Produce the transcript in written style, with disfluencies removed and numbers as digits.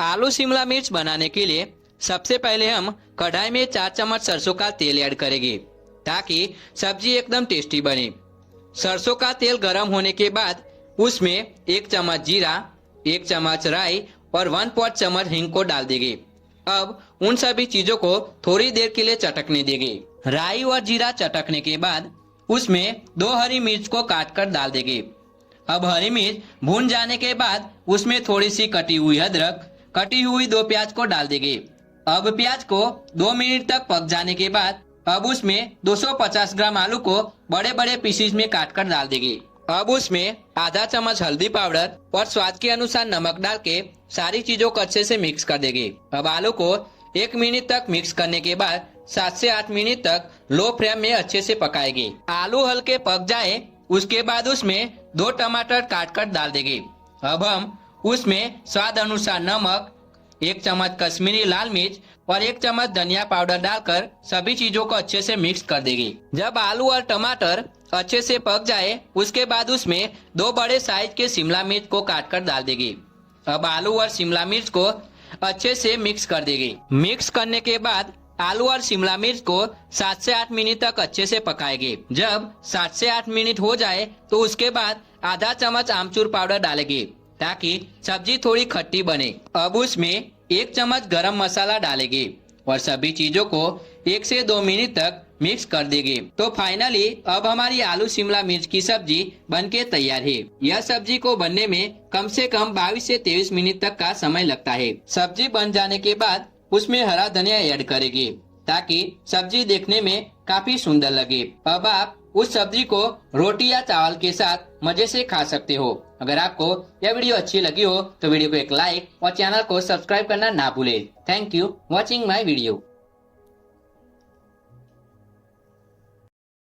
आलू शिमला मिर्च बनाने के लिए सबसे पहले हम कढ़ाई में 4 चम्मच सरसों का तेल ऐड करेंगे ताकि सब्जी एकदम टेस्टी बने। सरसों का तेल गर्म होने के बाद उसमें 1 चम्मच जीरा, 1 चम्मच राई और 1/4 चम्मच हींग को डाल देंगे। अब उन सभी चीजों को थोड़ी देर के लिए चटकने देंगे। राई और जीरा चटकने के बाद उसमें 2 हरी मिर्च को काट कर डाल देंगे। अब हरी मिर्च भून जाने के बाद उसमें थोड़ी सी कटी हुई अदरक, कटी हुई 2 प्याज को डाल देंगे। अब प्याज को 2 मिनट तक पक जाने के बाद अब उसमें 250 ग्राम आलू को बड़े बड़े पीसीज में काट कर डाल देंगे। अब उसमें आधा चम्मच हल्दी पाउडर और स्वाद के अनुसार नमक डाल के सारी चीजों को अच्छे से मिक्स कर देंगे। अब आलू को 1 मिनट तक मिक्स करने के बाद 7 से 8 मिनट तक लो फ्लेम में अच्छे से पकाएंगे। आलू हल्के पक जाए उसके बाद उसमें 2 टमाटर काट कर डाल देंगे। अब हम उसमें स्वाद अनुसार नमक, 1 चम्मच कश्मीरी लाल मिर्च और 1 चम्मच धनिया पाउडर डालकर सभी चीजों को अच्छे से मिक्स कर देंगे। जब आलू और टमाटर अच्छे से पक जाए उसके बाद उसमें 2 बड़े साइज के शिमला मिर्च को काट कर डाल देंगे। अब आलू और शिमला मिर्च को अच्छे से मिक्स कर देंगे। मिक्स करने के बाद आलू और शिमला मिर्च को 7 से 8 मिनट तक अच्छे से पकाएंगे। जब 7 से 8 मिनट हो जाए तो उसके बाद आधा चम्मच आमचूर पाउडर डालेंगे ताकि सब्जी थोड़ी खट्टी बने। अब उसमें 1 चम्मच गरम मसाला डालेंगे और सभी चीजों को 1 से 2 मिनट तक मिक्स कर देंगे। तो फाइनली अब हमारी आलू शिमला मिर्च की सब्जी बनके तैयार है। यह सब्जी को बनने में कम से कम 22 से 23 मिनट तक का समय लगता है। सब्जी बन जाने के बाद उसमें हरा धनिया ऐड करेंगे ताकि सब्जी देखने में काफी सुंदर लगे। अब आप उस सब्जी को रोटी या चावल के साथ मजे से खा सकते हो। अगर आपको यह वीडियो अच्छी लगी हो तो वीडियो को एक लाइक और चैनल को सब्सक्राइब करना ना भूले। Thank you watching my video.